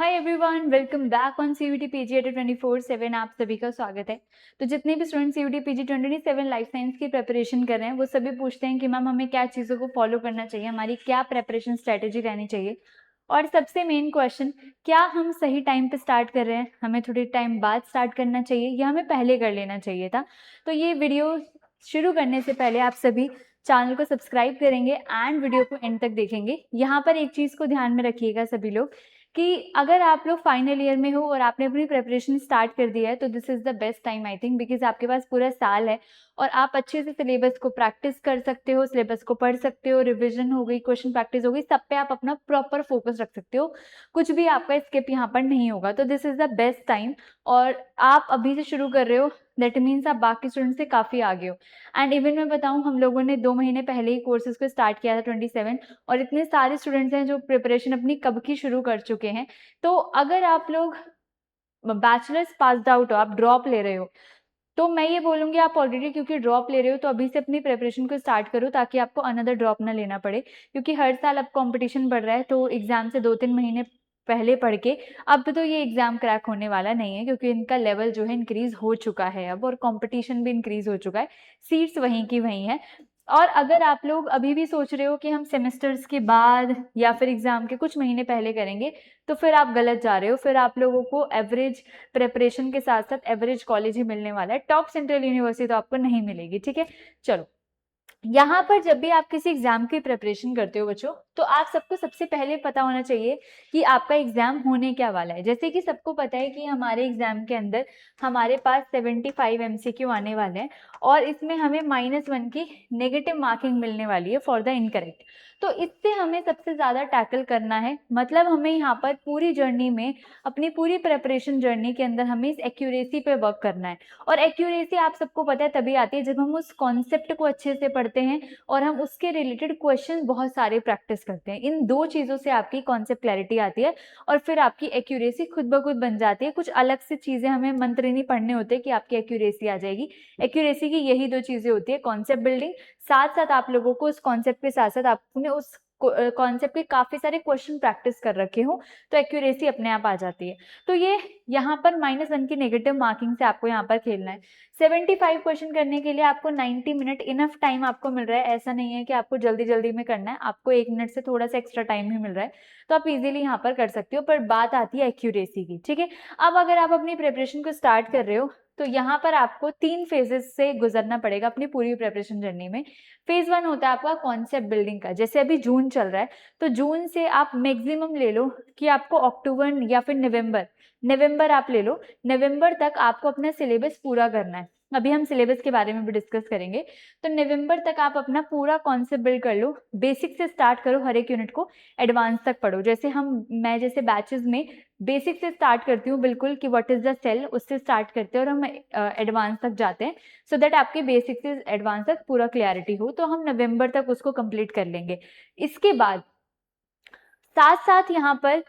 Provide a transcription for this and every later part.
Hi everyone, welcome back on CUET PG 24/7। आप सभी का स्वागत है। तो जितने भी student CUET PG 27 life science की प्रिपरेशन कर रहे हैं वो सभी पूछते हैं कि मैम हमें क्या चीज़ों को फॉलो करना चाहिए, हमारी क्या प्रिपरेशन स्ट्रेटेजी रहनी चाहिए। और सबसे मेन क्वेश्चन, क्या हम सही टाइम पे स्टार्ट कर रहे हैं, हमें थोड़ी टाइम बाद स्टार्ट करना चाहिए या हमें पहले कर लेना चाहिए था। तो ये वीडियो शुरू करने से पहले आप सभी चैनल को सब्सक्राइब करेंगे एंड वीडियो को एंड तक देखेंगे। यहाँ पर एक चीज़ को ध्यान में रखिएगा सभी लोग कि अगर आप लोग फाइनल ईयर में हो और आपने अपनी प्रिपरेशन स्टार्ट कर दिया है तो this is the best time I think, because आपके पास पूरा साल है और आप अच्छे से सिलेबस को प्रैक्टिस कर सकते हो, सिलेबस को पढ़ सकते हो, रिवीजन हो गई, क्वेश्चन प्रैक्टिस हो गई, सब पे आप अपना प्रॉपर फोकस रख सकते हो। कुछ भी आपका स्किप यहाँ पर नहीं होगा, तो this is the best time. और आप अभी से शुरू कर रहे हो, दैट मीन्स आप बाकी स्टूडेंट से काफ़ी आगे हो। एंड इवन मैं बताऊँ, हम लोगों ने 2 महीने पहले ही कोर्सेज को स्टार्ट किया था 27, और इतने सारे स्टूडेंट्स हैं जो प्रिपरेशन अपनी कब की शुरू कर चुके हैं। तो अगर आप लोग बैचलर्स पास्ड आउट हो, आप ड्रॉप ले रहे हो, तो मैं ये बोलूँगी आप ऑलरेडी क्योंकि ड्रॉप ले रहे हो तो अभी से अपनी प्रिपरेशन को स्टार्ट करो ताकि आपको अनदर ड्रॉप ना लेना पड़े, क्योंकि हर साल अब कंपटीशन बढ़ रहा है। तो एग्जाम से 2-3 महीने पहले पढ़ के अब तो ये एग्जाम क्रैक होने वाला नहीं है, क्योंकि इनका लेवल जो है इंक्रीज हो चुका है अब, और कंपटीशन भी इंक्रीज हो चुका है, सीट्स वहीं की वहीं है। और अगर आप लोग अभी भी सोच रहे हो कि हम सेमेस्टर्स के बाद या फिर एग्जाम के कुछ महीने पहले करेंगे, तो फिर आप गलत जा रहे हो। फिर आप लोगों को एवरेज प्रिपरेशन के साथ साथ एवरेज कॉलेज ही मिलने वाला है, टॉप सेंट्रल यूनिवर्सिटी तो आपको नहीं मिलेगी। ठीक है, चलो। यहाँ पर जब भी आप किसी एग्जाम की प्रिपरेशन करते हो बच्चों, तो आप सबको सबसे पहले पता होना चाहिए कि आपका एग्जाम होने क्या वाला है। जैसे कि सबको पता है कि हमारे एग्जाम के अंदर हमारे पास 75 MCQ आने वाले हैं और इसमें हमें -1 की नेगेटिव मार्किंग मिलने वाली है फॉर द इनकरेक्ट। तो इससे हमें सबसे ज़्यादा टैकल करना है, मतलब हमें यहाँ पर पूरी जर्नी में, अपनी पूरी प्रिपरेशन जर्नी के अंदर हमें इस एक्यूरेसी पे वर्क करना है। और एक्यूरेसी आप सबको पता है तभी आती है जब हम उस कॉन्सेप्ट को अच्छे से पढ़ते हैं और हम उसके रिलेटेड क्वेश्चन बहुत सारे प्रैक्टिस करते हैं। इन दो चीज़ों से आपकी कॉन्सेप्ट क्लैरिटी आती है और फिर आपकी एक्यूरेसी खुद ब खुद बन जाती है। कुछ अलग से चीज़ें हमें मंत्र नहीं पढ़ने होते कि आपकी एक्यूरेसी आ जाएगी। एक्यूरेसी की यही दो चीज़ें होती है, कॉन्सेप्ट बिल्डिंग, साथ साथ आप लोगों को उस कॉन्सेप्ट के साथ साथ आपने उस कॉन्सेप्ट के काफ़ी सारे क्वेश्चन प्रैक्टिस कर रखे हो, तो एक्यूरेसी अपने आप आ जाती है। तो ये यहाँ पर -1 की नेगेटिव मार्किंग से आपको यहाँ पर खेलना है। 75 क्वेश्चन करने के लिए आपको 90 मिनट इनफ टाइम आपको मिल रहा है। ऐसा नहीं है कि आपको जल्दी जल्दी में करना है, आपको 1 मिनट से थोड़ा सा एक्स्ट्रा टाइम ही मिल रहा है, तो आप इजीली यहाँ पर कर सकते हो। पर बात आती है एक्यूरेसी की। ठीक है, अब अगर आप अपनी प्रिपरेशन को स्टार्ट कर रहे हो तो यहाँ पर आपको 3 फेजेस से गुजरना पड़ेगा अपनी पूरी प्रिपरेशन जर्नी में। फेज 1 होता है आपका कॉन्सेप्ट बिल्डिंग का। जैसे अभी जून चल रहा है, तो जून से आप मैक्सिमम ले लो कि आपको अक्टूबर या फिर नवंबर आप ले लो, नवंबर तक आपको अपना सिलेबस पूरा करना है। अभी हम सिलेबस के बारे में भी डिस्कस करेंगे। तो नवंबर तक आप अपना पूरा कॉन्सेप्ट बिल्ड कर लो, बेसिक से स्टार्ट करो, हर एक यूनिट को एडवांस तक पढ़ो। जैसे मैं जैसे बैचेस में बेसिक से स्टार्ट करती हूँ बिल्कुल कि व्हाट इज द सेल, उससे स्टार्ट करते हैं और हम एडवांस तक जाते हैं, सो दैट आपके बेसिक से एडवांस तक पूरा क्लैरिटी हो। तो हम नवंबर तक उसको कंप्लीट कर लेंगे। इसके बाद साथ साथ यहाँ पर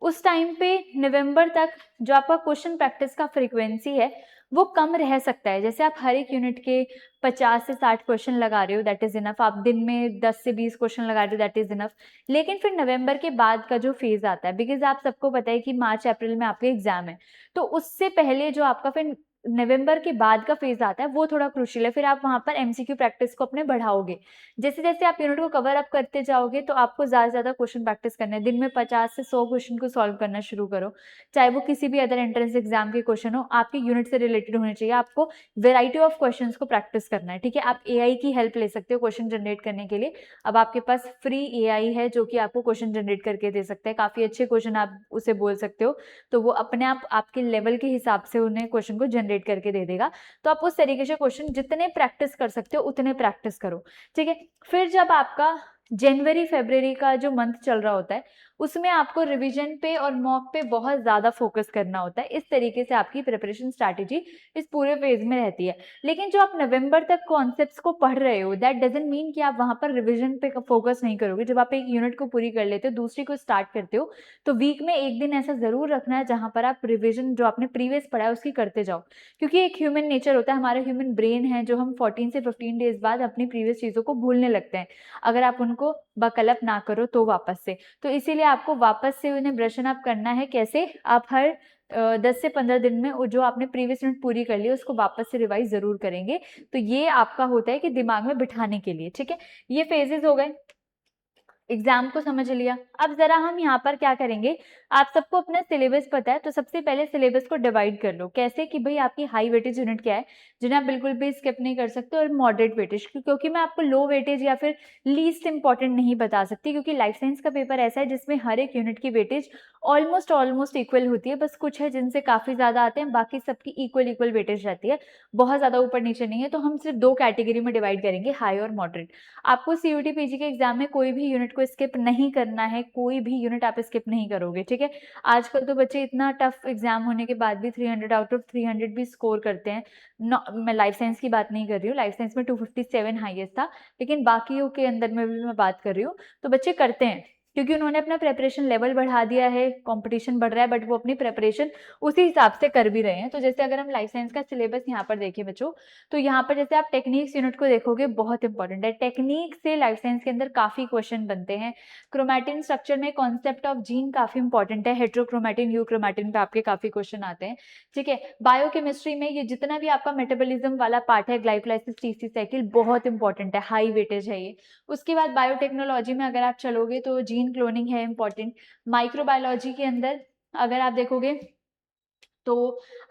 उस टाइम पे नवंबर तक जो आपका क्वेश्चन प्रैक्टिस का फ्रीक्वेंसी है वो कम रह सकता है। जैसे आप हर एक यूनिट के 50 से 60 क्वेश्चन लगा रहे हो, दैट इज इनफ। आप दिन में 10 से 20 क्वेश्चन लगा रहे हो, दैट इज इनफ। लेकिन फिर नवंबर के बाद का जो फेज आता है, बिकॉज आप सबको पता है कि मार्च अप्रैल में आपके एग्जाम है, तो उससे पहले जो आपका फिर नवंबर के बाद का फेज आता है वो थोड़ा क्रूशियल है। फिर आप वहाँ पर एमसीक्यू प्रैक्टिस को अपने बढ़ाओगे। जैसे जैसे आप यूनिट को कवर अप करते जाओगे तो आपको ज़्यादा से ज़्यादा क्वेश्चन प्रैक्टिस करना है। दिन में 50 से 100 क्वेश्चन को सॉल्व करना शुरू करो, चाहे वो किसी भी अदर एंट्रेंस एग्जाम के क्वेश्चन हो, आपके यूनिट से रिलेटेड होने चाहिए। आपको वेराइटी ऑफ क्वेश्चंस को प्रैक्टिस करना है। ठीक है, आप एआई की हेल्प ले सकते हो क्वेश्चन जनरेट करने के लिए। अब आपके पास फ्री एआई है जो कि आपको क्वेश्चन जनरेट करके दे सकता है, काफ़ी अच्छे क्वेश्चन आप उसे बोल सकते हो, तो वो अपने आप आपके लेवल के हिसाब से उन्हें क्वेश्चन को जनरेट करके दे देगा। तो आप उस तरीके से क्वेश्चन जितने प्रैक्टिस कर सकते हो उतने प्रैक्टिस करो। ठीक है, फिर जब आपका जनवरी फरवरी का जो मंथ चल रहा होता है उसमें आपको रिवीजन पे और मॉक पे बहुत ज़्यादा फोकस करना होता है। इस तरीके से आपकी प्रिपरेशन स्ट्रैटेजी इस पूरे फेज में रहती है। लेकिन जो आप नवंबर तक कॉन्सेप्ट्स को पढ़ रहे हो, दैट डजंट मीन कि आप वहाँ पर रिवीजन पे फोकस नहीं करोगे। जब आप एक यूनिट को पूरी कर लेते हो, दूसरी को स्टार्ट करते हो, तो वीक में एक दिन ऐसा ज़रूर रखना है जहाँ पर आप रिविजन जो आपने प्रीवियस पढ़ा है उसकी करते जाओ। क्योंकि एक ह्यूमन नेचर होता है, हमारा ह्यूमन ब्रेन है, जो हम 14 से 15 डेज बाद अपनी प्रीवियस चीज़ों को भूलने लगते हैं। अगर आप उनको बकल अप ना करो तो वापस से। तो इसीलिए आपको वापस से उन्हें ब्रशन अप करना है। कैसे? आप हर 10 से 15 दिन में वो जो आपने प्रीवियस यूनिट पूरी कर ली है उसको वापस से रिवाइज ज़रूर करेंगे। तो ये आपका होता है कि दिमाग में बिठाने के लिए, ठीक है? ये फेजेज़ हो गए, एग्जाम को समझ लिया। अब जरा हम यहाँ पर क्या करेंगे, आप सबको अपना सिलेबस पता है तो सबसे पहले सिलेबस को डिवाइड कर लो। कैसे? कि भाई आपकी हाई वेटेज यूनिट क्या है जिन्हें आप बिल्कुल भी स्किप नहीं कर सकते, और मॉडरेट वेटेज, क्योंकि मैं आपको लो वेटेज या फिर लीस्ट इंपॉर्टेंट नहीं बता सकती, क्योंकि लाइफ साइंस का पेपर ऐसा है जिसमें हर एक यूनिट की वेटेज ऑलमोस्ट इक्वल होती है। बस कुछ है जिनसे काफ़ी ज़्यादा आते हैं, बाकी सबकी इक्वल वेटेज रहती है, बहुत ज़्यादा ऊपर नीचे नहीं है। तो हम सिर्फ 2 कैटेगरी में डिवाइड करेंगे, हाई और मॉडरेट। आपको सीयूटी पीजी के एग्जाम में कोई भी यूनिट को स्किप नहीं करना है, कोई भी यूनिट आप स्किप नहीं करोगे, ठीक है? आजकल तो बच्चे इतना टफ एग्जाम होने के बाद भी 300 आउट ऑफ 300 भी स्कोर करते हैं। मैं लाइफ साइंस की बात नहीं कर रही हूँ, लाइफ साइंस में 257 हाईएस्ट था, लेकिन बाकियों के अंदर में भी मैं बात कर रही हूँ। तो बच्चे करते हैं क्योंकि उन्होंने अपना प्रेपरेशन लेवल बढ़ा दिया है, कंपटीशन बढ़ रहा है, बट वो अपनी प्रेपरेशन उसी हिसाब से कर भी रहे हैं। तो जैसे अगर हम लाइफ साइंस का सिलेबस यहाँ पर देखें बच्चों, तो यहाँ पर जैसे आप टेक्निक्स यूनिट को देखोगे, बहुत इंपॉर्टेंट है। टेक्निक से लाइफ साइंस के अंदर काफ़ी क्वेश्चन बनते हैं। क्रोमैटिन स्ट्रक्चर में कॉन्सेप्ट ऑफ जीन काफ़ी इंपॉर्टेंट है। हेट्रोक्रोमैटिन, यूक्रोमैटिन पे आपके काफ़ी क्वेश्चन आते हैं, ठीक है? बायोकेमिस्ट्री में ये जितना भी आपका मेटाबॉलिज्म वाला पार्ट है, ग्लाइकोलाइसिस, टीसी साइकिल, बहुत इंपॉर्टेंट है, हाई वेटेज है ये। उसके बाद बायोटेक्नोलॉजी में अगर आप चलोगे तो जीन क्लोनिंग है इंपॉर्टेंट। माइक्रोबायोलॉजी के अंदर अगर आप देखोगे तो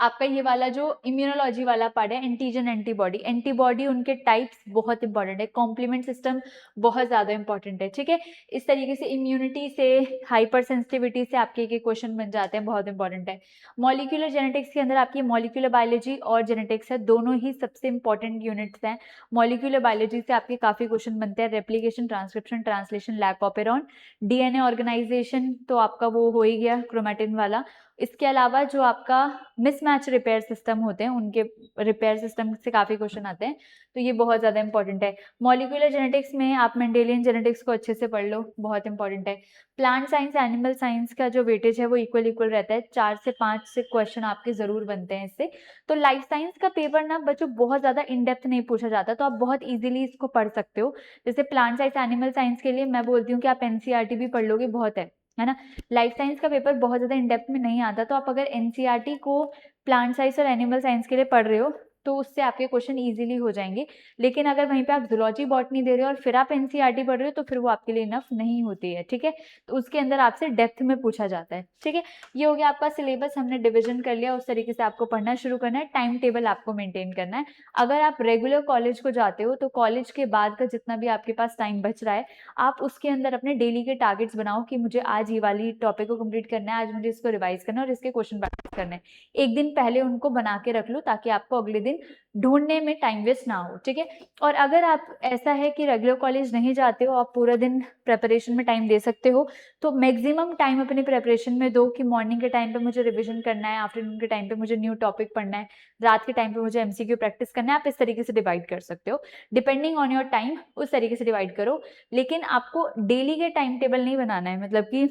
आपका ये वाला जो इम्यूनोलॉजी वाला पार्ट है, एंटीजन एंटीबॉडी, एंटीबॉडी उनके टाइप्स बहुत इंपॉर्टेंट है। कॉम्प्लीमेंट सिस्टम बहुत ज़्यादा इंपॉर्टेंट है, ठीक है? इस तरीके से इम्यूनिटी से, हाइपर सेंसिटिविटी से आपके एक क्वेश्चन बन जाते हैं, बहुत इंपॉर्टेंट है। मॉलिक्यूलर जेनेटिक्स के अंदर आपकी मॉलिक्यूलर बायोलॉजी और जेनेटिक्स है, दोनों ही सबसे इंपॉर्टेंट यूनिट्स हैं। मॉलिक्यूलर बायोलॉजी से आपके काफ़ी क्वेश्चन बनते हैं, replication, transcription, translation, lac operon, DNA organisation तो आपका वो हो ही गया, क्रोमैटिन वाला। इसके अलावा जो आपका मिसमैच रिपेयर सिस्टम होते हैं, उनके रिपेयर सिस्टम से काफ़ी क्वेश्चन आते हैं, तो ये बहुत ज़्यादा इंपॉर्टेंट है। मॉलिक्यूलर जेनेटिक्स में आप मेंडेलियन जेनेटिक्स को अच्छे से पढ़ लो, बहुत इंपॉर्टेंट है। प्लांट साइंस, एनिमल साइंस का जो वेटेज है वो इक्वल रहता है, 4 से 5 से क्वेश्चन आपके ज़रूर बनते हैं इससे। तो लाइफ साइंस का पेपर ना बच्चों बहुत ज़्यादा इन डेप्थ नहीं पूछा जाता, तो आप बहुत ईजिली इसको पढ़ सकते हो। जैसे प्लांट साइंस, एनिमल साइंस के लिए मैं बोलती हूँ कि आप एनसीईआरटी भी पढ़ लोगे, बहुत है ना? लाइफ साइंस का पेपर बहुत ज़्यादा इन डेप्थ में नहीं आता, तो आप अगर एनसीईआरटी को प्लांट साइंस और एनिमल साइंस के लिए पढ़ रहे हो तो उससे आपके क्वेश्चन इजीली हो जाएंगे। लेकिन अगर वहीं पे आप जूलॉजी बॉटनी दे रहे हो और फिर आप एनसीईआरटी पढ़ रहे हो तो फिर वो आपके लिए इनफ नहीं होती है, ठीक है? तो उसके अंदर आपसे डेप्थ में पूछा जाता है, ठीक है? ये हो गया आपका सिलेबस, हमने डिवीजन कर लिया, उस तरीके से आपको पढ़ना शुरू करना है, टाइम टेबल आपको मेंटेन करना है। अगर आप रेगुलर कॉलेज को जाते हो तो कॉलेज के बाद का जितना भी आपके पास टाइम बच रहा है, आप उसके अंदर अपने डेली के टारगेट्स बनाओ कि मुझे आज ये वाली टॉपिक को कंप्लीट करना है, आज मुझे इसको रिवाइज करना है और इसके क्वेश्चन प्रैक्टिस करने हैं। एक दिन पहले उनको बना के रख लो ताकि आपको अगले दिन ढूंढने में टाइम वेस्ट ना हो, ठीक है? और अगर आप ऐसा है कि रेगुलर कॉलेज नहीं जाते हो, आप पूरा दिन प्रेपरेशन में टाइम दे सकते हो, तो मैक्सिमम टाइम अपने प्रेपरेशन में दो कि मॉर्निंग के टाइम पे मुझे रिविजन करना है, आफ्टरनून के टाइम पे मुझे न्यू टॉपिक पढ़ना है, रात के टाइम पे मुझे एमसीक्यू प्रैक्टिस करना है। आप इस तरीके से डिवाइड कर सकते हो, डिपेंडिंग ऑन योर टाइम, उस तरीके से डिवाइड करो। लेकिन आपको डेली के टाइम टेबल नहीं बनाना है, मतलब कि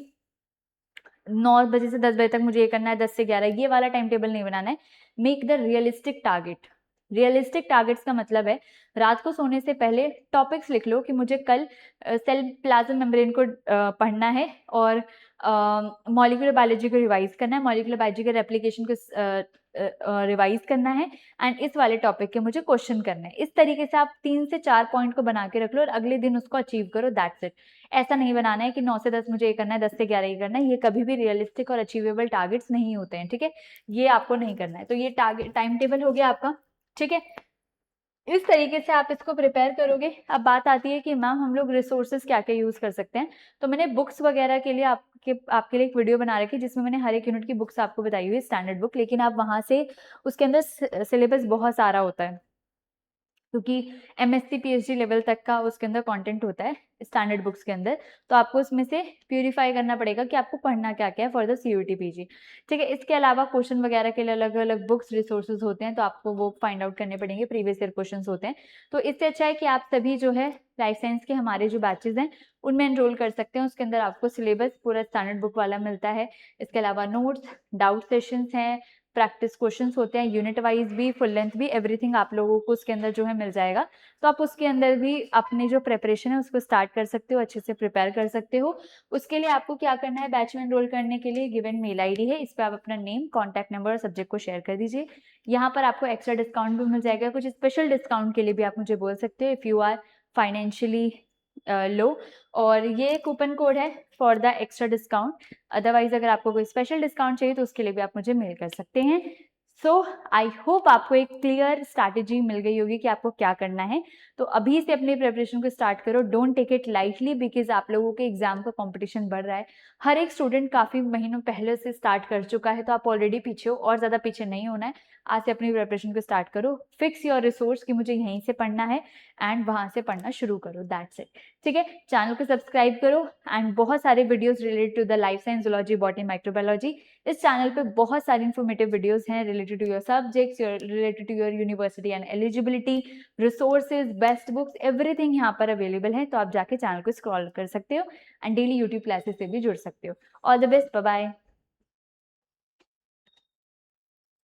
9 बजे से 10 बजे तक मुझे ये करना है, 10 से 11, ये वाला टाइम टेबल नहीं बनाना है। Make the realistic target. Realistic targets का मतलब है रात को सोने से पहले टॉपिक्स लिख लो कि मुझे कल सेल प्लाज्मा मेम्ब्रेन को पढ़ना है और मॉलिक्यूलर बायोलॉजी को रिवाइज करना है, मॉलिक्यूलर बायोलॉजी के रेप्लिकेशन को रिवाइज करना है, एंड इस वाले टॉपिक के मुझे क्वेश्चन करना है। इस तरीके से आप 3 से 4 पॉइंट को बना के रख लो और अगले दिन उसको अचीव करो, दैट्स इट। ऐसा नहीं बनाना है कि 9 से 10 मुझे ये करना है, 10 से 11 ये करना है, ये कभी भी रियलिस्टिक और अचीवेबल टारगेट्स नहीं होते हैं, ठीक है? ये आपको नहीं करना है। तो ये टारगेट टाइम टेबल हो गया आपका, ठीक है? इस तरीके से आप इसको प्रिपेयर करोगे। अब बात आती है कि मैम हम लोग रिसोर्सेज क्या क्या यूज़ कर सकते हैं। तो मैंने बुक्स वगैरह के लिए आपके लिए एक वीडियो बना रखी है जिसमें मैंने हर एक यूनिट की बुक्स आपको बताई हुई है, स्टैंडर्ड बुक, लेकिन आप वहाँ से उसके अंदर सिलेबस बहुत सारा होता है क्योंकि एमएससी पीएचडी लेवल तक का उसके अंदर कंटेंट होता है स्टैंडर्ड बुक्स के अंदर। तो आपको उसमें से प्यूरिफाई करना पड़ेगा कि आपको पढ़ना क्या क्या है फॉर द सीयूटी पीजी, ठीक है? इसके अलावा क्वेश्चन वगैरह के लिए अलग अलग बुक्स रिसोर्सेज होते हैं, तो आपको वो फाइंड आउट करने पड़ेंगे, प्रीवियस ईयर क्वेश्चन होते हैं। तो इससे अच्छा है कि आप सभी जो है लाइफ साइंस के हमारे जो बैचेज हैं उनमें एनरोल कर सकते हैं। उसके अंदर आपको सिलेबस पूरा स्टैंडर्ड बुक वाला मिलता है। इसके अलावा नोट्स, डाउट सेशंस हैं, प्रैक्टिस क्वेश्चंस होते हैं, यूनिट वाइज भी, फुल लेंथ भी, एवरीथिंग आप लोगों को उसके अंदर जो है मिल जाएगा। तो आप उसके अंदर भी अपनी जो प्रिपरेशन है उसको स्टार्ट कर सकते हो, अच्छे से प्रिपेयर कर सकते हो। उसके लिए आपको क्या करना है, बैच में एनरोल करने के लिए गिवन मेल आईडी है, इस पर आप अपना नेम, कॉन्टैक्ट नंबर और सब्जेक्ट को शेयर कर दीजिए। यहाँ पर आपको एक्स्ट्रा डिस्काउंट भी मिल जाएगा, कुछ स्पेशल डिस्काउंट के लिए भी आप मुझे बोल सकते हो इफ़ यू आर फाइनेंशियली लो। और ये कूपन कोड है for the extra discount. Otherwise अगर आपको कोई स्पेशल डिस्काउंट चाहिए तो उसके लिए भी आप मुझे मेल कर सकते हैं। सो आई होप आपको एक क्लियर स्ट्रैटेजी मिल गई होगी कि आपको क्या करना है। तो अभी से अपनी प्रिपरेशन को स्टार्ट करो, don't take it lightly, because आप लोगों के एग्जाम का कंपटीशन बढ़ रहा है। हर एक स्टूडेंट काफ़ी महीनों पहले से स्टार्ट कर चुका है, तो आप ऑलरेडी पीछे हो, और ज़्यादा पीछे नहीं होना है। आज से अपनी प्रिपरेशन को स्टार्ट करो, फिक्स योर रिसोर्स कि मुझे यहीं से पढ़ना है एंड वहाँ से पढ़ना शुरू करो, दैट्स इट। ठीक है, चैनल को सब्सक्राइब करो एंड बहुत सारे videos related to the life science, zoology, botany, microbiology. इस चैनल पे बहुत सारी इन्फॉर्मेटिव वीडियोस हैं related to your subjects, related to your university and eligibility, resources, best books, everything यहाँ पर अवेलेबल है। तो आप जाके चैनल को स्क्रॉल कर सकते हो एंड डेली यूट्यूब क्लासेस से भी जुड़ सकते हो। All the best, bye bye.